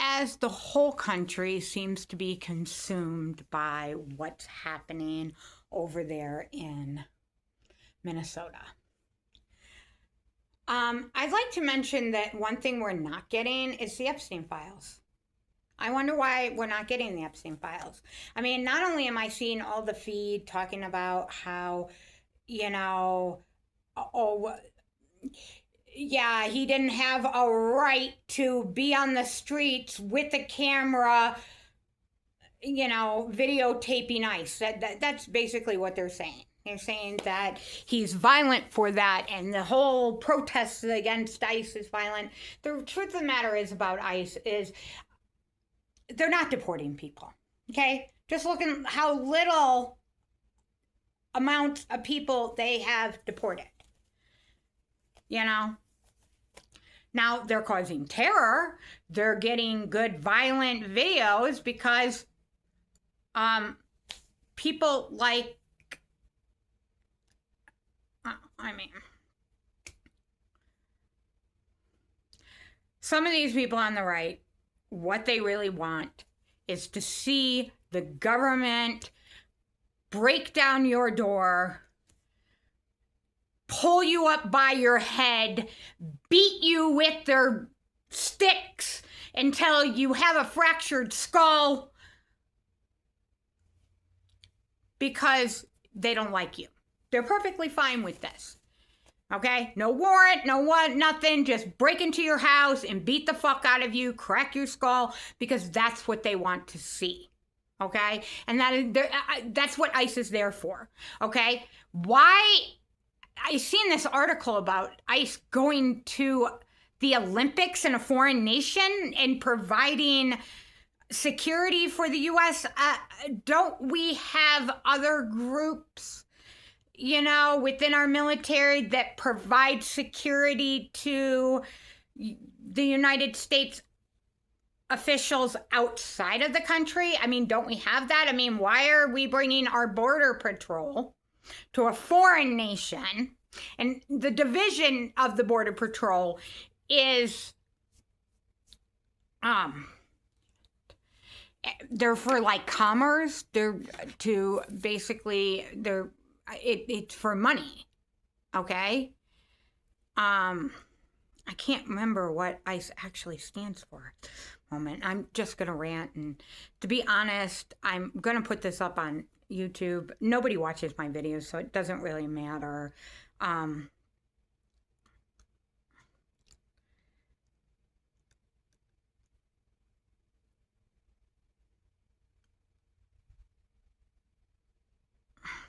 as the whole country seems to be consumed by what's happening over there in Minnesota. I'd like to mention that one thing we're not getting is the Epstein files. I wonder why we're not getting the Epstein files. I mean, not only am I seeing all the feed talking about how, oh, yeah, he didn't have a right to be on the streets with a camera, videotaping ICE. That's basically what they're saying. They're saying that he's violent for that, and the whole protests against ICE is violent. The truth of the matter is about ICE is they're not deporting people, okay? Just look at how little amounts of people they have deported, Now, they're causing terror. They're getting good violent videos because people like, some of these people on the right, what they really want is to see the government break down your door, pull you up by your head, beat you with their sticks until you have a fractured skull because they don't like you. They're perfectly fine with this. Okay? No warrant, no what, nothing. Just break into your house and beat the fuck out of you, crack your skull, because that's what they want to see. Okay? And that's what ICE is there for. Okay? Why? I seen this article about ICE going to the Olympics in a foreign nation and providing security for the U.S. Don't we have other groups, within our military that provide security to the United States officials outside of the country? I mean, don't we have that? I mean, why are we bringing our border patrol to a foreign nation? And the division of the border patrol is they're for like commerce. It's for money. Okay? I can't remember what ICE actually stands for. Moment. I'm just gonna rant, and to be honest, I'm gonna put this up on YouTube. Nobody watches my videos, so it doesn't really matter.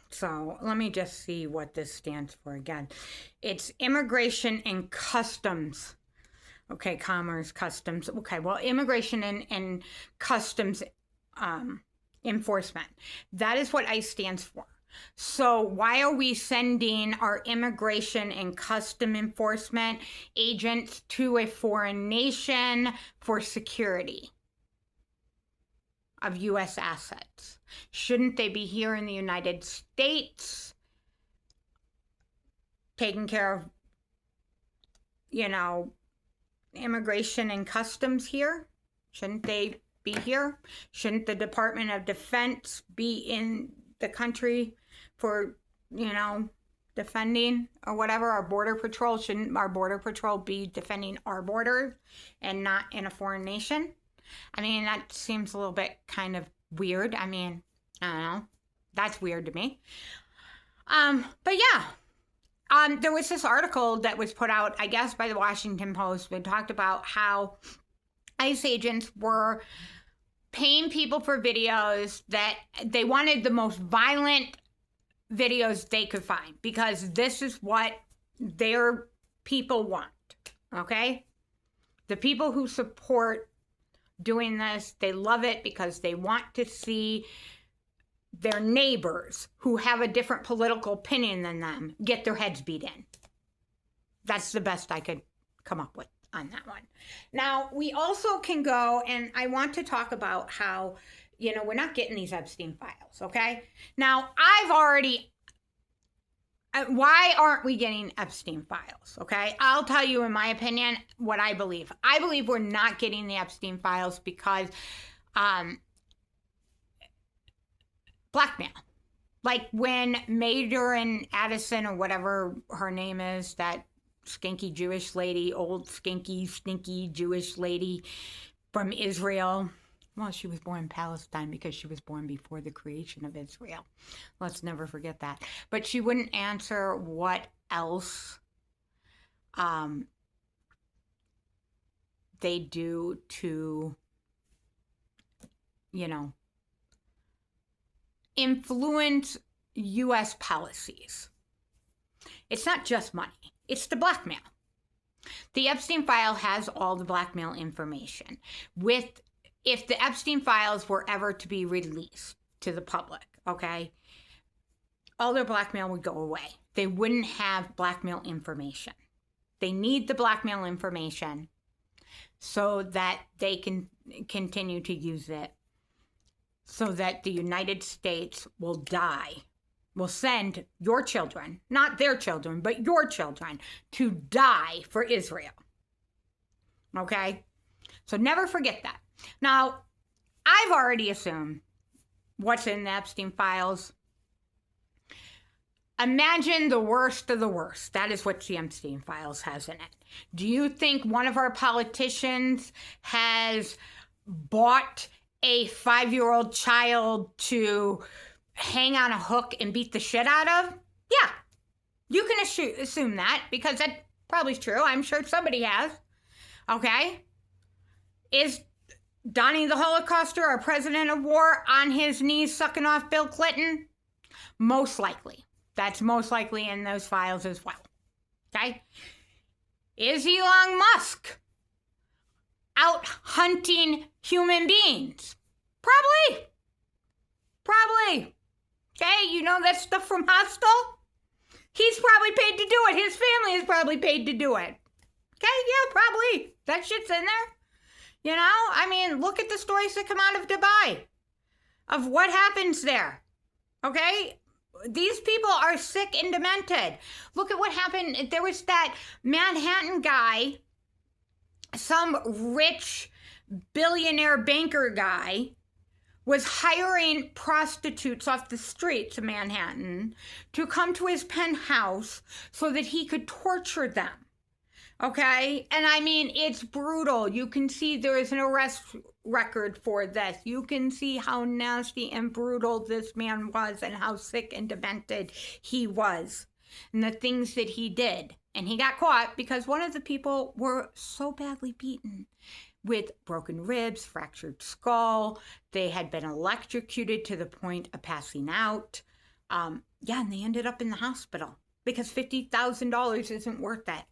So let me just see what this stands for again. It's Immigration and Customs. Okay, Commerce, Customs. Okay, well, Immigration and Customs Enforcement. That is what ICE stands for. So why are we sending our immigration and custom enforcement agents to a foreign nation for security of U.S. assets? Shouldn't they be here in the United States taking care of, immigration and customs here? Shouldn't they be here? Shouldn't the Department of Defense be in the country for, defending or whatever? Our border patrol, shouldn't our border patrol be defending our border and not in a foreign nation? I mean, that seems a little bit kind of weird. I mean, I don't know. That's weird to me. But yeah, there was this article that was put out, I guess, by the Washington Post. We talked about how ICE agents were paying people for videos that they wanted the most violent videos they could find because this is what their people want. Okay? The people who support doing this, they love it because they want to see their neighbors who have a different political opinion than them get their heads beat in. That's the best I could come up with on that one. Now, we also can go, and I want to talk about how, we're not getting these Epstein files, okay? Now, Why aren't we getting Epstein files? Okay, I'll tell you in my opinion what I believe. I believe we're not getting the Epstein files because blackmail. Like when Major and Addison, or whatever her name is, that skinky Jewish lady, old skinky, stinky Jewish lady from Israel. Well, she was born in Palestine because she was born before the creation of Israel. Let's never forget that. But she wouldn't answer what else they do to, influence U.S. policies. It's not just money. It's the blackmail. The Epstein file has all the blackmail information. If the Epstein files were ever to be released to the public, okay, all their blackmail would go away. They wouldn't have blackmail information. They need the blackmail information so that they can continue to use it, so that the United States will send your children, not their children, but your children, to die for Israel. Okay? So never forget that. Now, I've already assumed what's in the Epstein files. Imagine the worst of the worst. That is what the Epstein files has in it. Do you think one of our politicians has bought a 5-year-old child to hang on a hook and beat the shit out of? Yeah, you can assume that because that probably is true. I'm sure somebody has. Okay? Is Donnie the Holocauster, our president of war, on his knees sucking off Bill Clinton? Most likely. That's most likely in those files as well. Okay? Is Elon Musk out hunting human beings? Probably. Okay, you know that stuff from Hostel? He's probably paid to do it. His family is probably paid to do it. Okay, yeah, probably. That shit's in there. I mean, look at the stories that come out of Dubai, of what happens there. Okay? These people are sick and demented. Look at what happened. There was that Manhattan guy, some rich billionaire banker guy, was hiring prostitutes off the streets of Manhattan to come to his penthouse so that he could torture them. Okay? And I mean, it's brutal. You can see there is an arrest record for this. You can see how nasty and brutal this man was and how sick and demented he was and the things that he did. And he got caught because one of the people were so badly beaten with broken ribs, fractured skull. They had been electrocuted to the point of passing out. And they ended up in the hospital because $50,000 isn't worth that.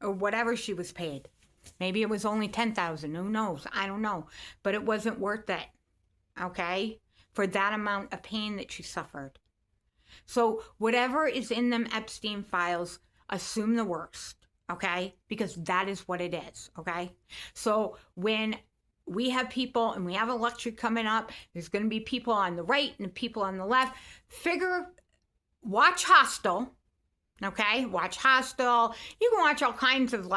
Or whatever she was paid. Maybe it was only $10,000. Who knows? I don't know. But it wasn't worth it. Okay? For that amount of pain that she suffered. So whatever is in them Epstein files, assume the worst. Okay? Because that is what it is. Okay? So when we have people and we have a lecture coming up, there's going to be people on the right and people on the left. Watch Hostel. Okay, watch Hostel. You can watch all kinds of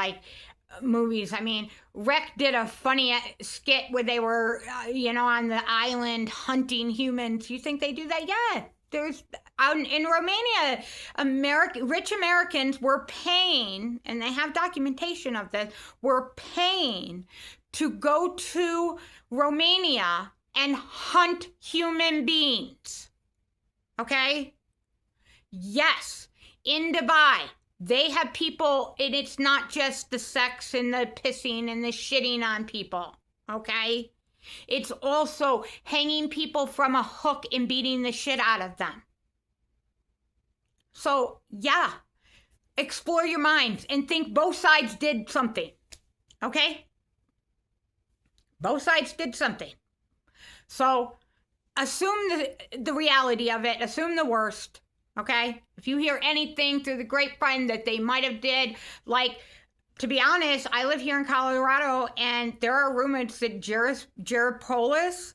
movies. I mean, Rec did a funny skit where they were, on the island hunting humans. You think they do that? Yeah. There's out in Romania, rich Americans were paying, and they have documentation of this, were paying to go to Romania and hunt human beings. Okay? Yes. In Dubai, they have people, and it's not just the sex and the pissing and the shitting on people, okay? It's also hanging people from a hook and beating the shit out of them. So, yeah, explore your minds and think both sides did something, okay? Both sides did something. So, assume the reality of it, assume the worst. Okay? If you hear anything through the grapevine that they might have did, to be honest, I live here in Colorado, and there are rumors that Jared Polis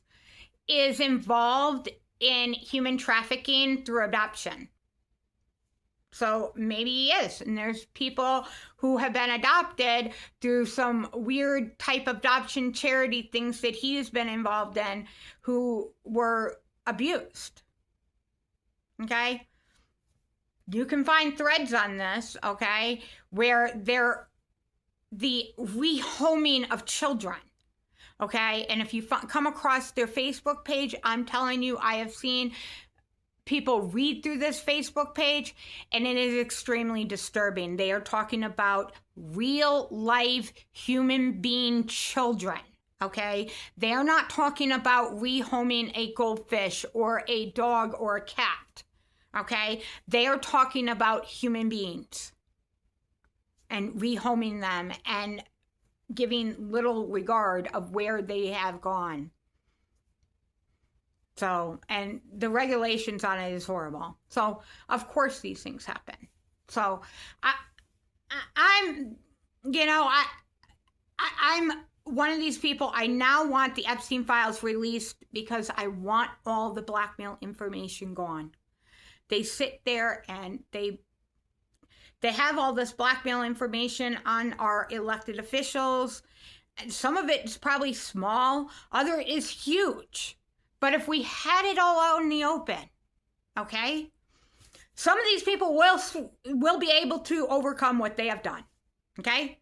is involved in human trafficking through adoption. So maybe he is. And there's people who have been adopted through some weird type of adoption charity things that he's been involved in who were abused. Okay? You can find threads on this, okay, where they're the rehoming of children. Okay? And if you come across their Facebook page, I'm telling you, I have seen people read through this Facebook page, and it is extremely disturbing. They are talking about real life human being children, okay? They are not talking about rehoming a goldfish or a dog or a cat, okay? They are talking about human beings and rehoming them and giving little regard of where they have gone. So, and the regulations on it is horrible. So, of course, these things happen. So, I'm one of these people. I now want the Epstein files released because I want all the blackmail information gone. They sit there and they have all this blackmail information on our elected officials. And some of it is probably small, other is huge. But if we had it all out in the open, okay, some of these people will be able to overcome what they have done, okay?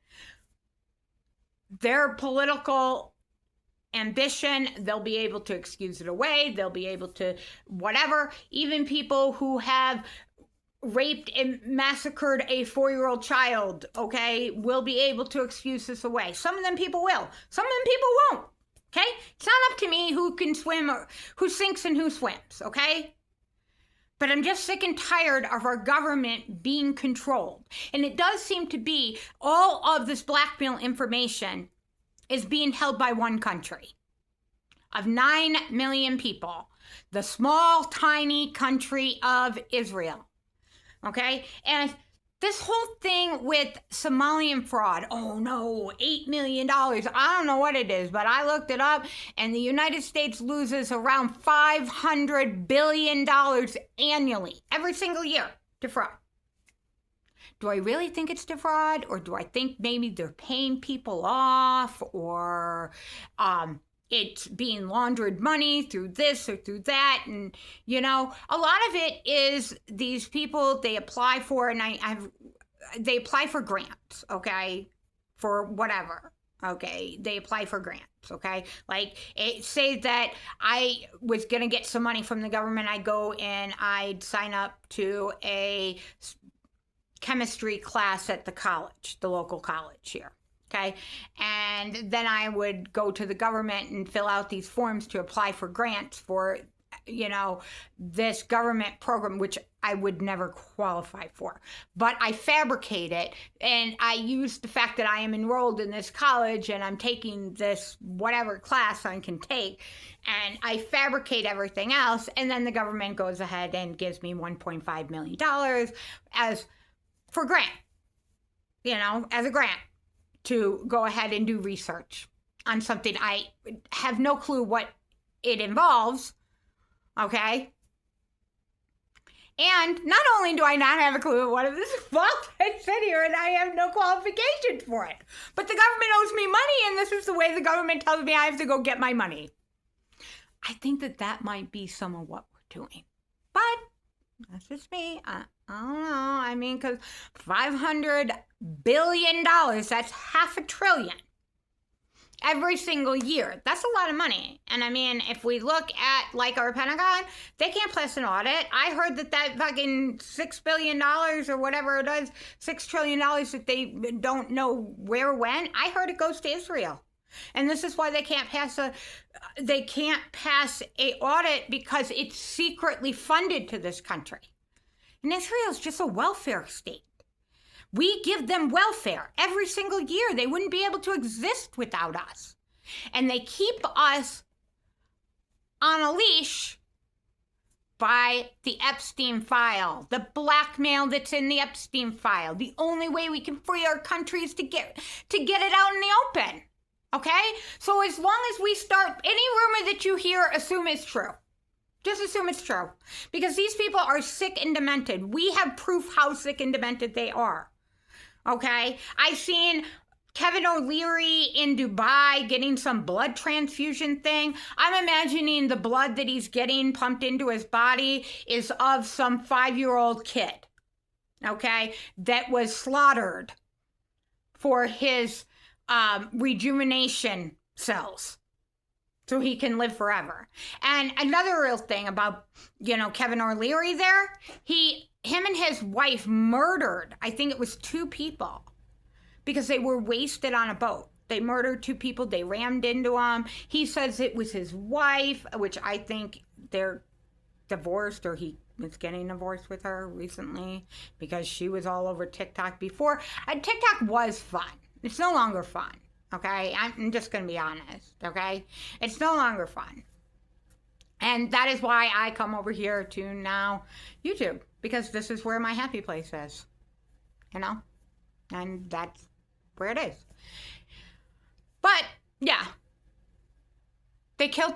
Their political ambition, they'll be able to excuse it away. They'll be able to whatever. Even people who have raped and massacred a 4-year-old child, okay, will be able to excuse this away. Some of them people will. Some of them people won't. Okay? It's not up to me who can swim or who sinks and who swims, okay? But I'm just sick and tired of our government being controlled. And it does seem to be all of this blackmail information is being held by one country of 9 million people, the small, tiny country of Israel, okay? And this whole thing with Somalian fraud, oh no, $8 million. I don't know what it is, but I looked it up, and the United States loses around $500 billion annually, every single year, to fraud. Do I really think it's to fraud, or do I think maybe they're paying people off, or it's being laundered money through this or through that? And, you know, a lot of it is these people, they apply for, and they apply for grants, okay, for whatever, okay, they apply for grants, okay, like, say that I was going to get some money from the government, I'd go and I'd sign up to a chemistry class at the college, the local college here. Okay. And then I would go to the government and fill out these forms to apply for grants for, you know, this government program, which I would never qualify for. But I fabricate it, and I use the fact that I am enrolled in this college and I'm taking this whatever class I can take, and I fabricate everything else. And then the government goes ahead and gives me $1.5 million as for grant, you know, as a grant, to go ahead and do research on something I have no clue what it involves, okay? And not only do I not have a clue what it is, I sit here and I have no qualifications for it, but the government owes me money, and this is the way the government tells me I have to go get my money. I think that might be some of what we're doing. But that's just me. I don't know. I mean, because $500 billion, that's $500 billion every single year. That's a lot of money. And I mean, if we look at like our Pentagon, they can't pass an audit. I heard that fucking $6 billion or whatever it is, $6 trillion that they don't know where when. I heard it goes to Israel. And this is why they can't pass a audit, because it's secretly funded to this country. And Israel is just a welfare state. We give them welfare every single year. They wouldn't be able to exist without us. And they keep us on a leash by the Epstein file, the blackmail that's in the Epstein file. The only way we can free our country is to get it out in the open. Okay? So as long as we start, any rumor that you hear, assume it's true. Just assume it's true. Because these people are sick and demented. We have proof how sick and demented they are. Okay? I've seen Kevin O'Leary in Dubai getting some blood transfusion thing. I'm imagining the blood that he's getting pumped into his body is of some 5-year-old kid. Okay? That was slaughtered for his rejuvenation cells. So he can live forever. And another real thing about, Kevin O'Leary there, him and his wife murdered, I think it was 2 people, because they were wasted on a boat. They murdered 2 people. They rammed into them. He says it was his wife, which I think they're divorced, or he was getting divorced with her recently because she was all over TikTok before. TikTok was fun. It's no longer fun. Okay, I'm just going to be honest, okay? It's no longer fun. And that is why I come over here to now YouTube, because this is where my happy place is, and that's where it is. But, yeah, they killed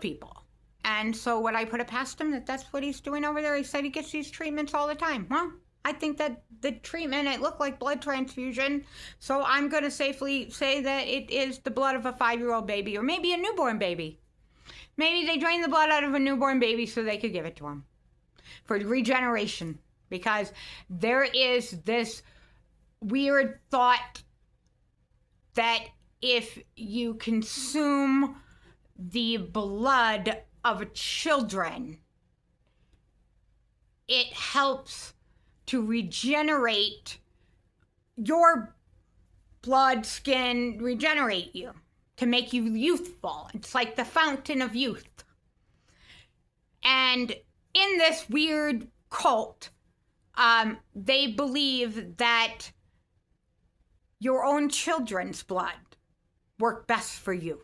people. And so would I put it past him that that's what he's doing over there? He said he gets these treatments all the time. Well, I think that the treatment, it looked like blood transfusion, so I'm going to safely say that it is the blood of a 5-year-old baby, or maybe a newborn baby. Maybe they drained the blood out of a newborn baby so they could give it to him for regeneration, because there is this weird thought that if you consume the blood of children, it helps to regenerate your blood, skin, regenerate you, to make you youthful. It's like the fountain of youth. And in this weird cult, they believe that your own children's blood work best for you.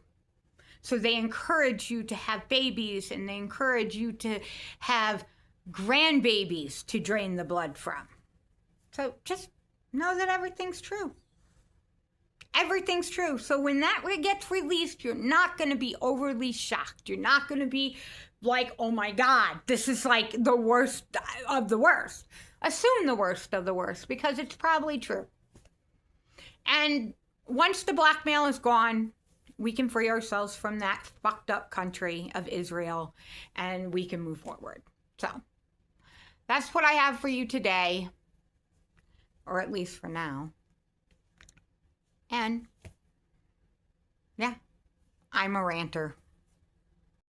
So they encourage you to have babies, and they encourage you to have grandbabies to drain the blood from. So just know that everything's true. Everything's true. So when that gets released, you're not going to be overly shocked. You're not going to be like, oh my God, this is like the worst of the worst. Assume the worst of the worst, because it's probably true. And once the blackmail is gone, we can free ourselves from that fucked up country of Israel, and we can move forward. So that's what I have for you today, or at least for now. And yeah, I'm a ranter.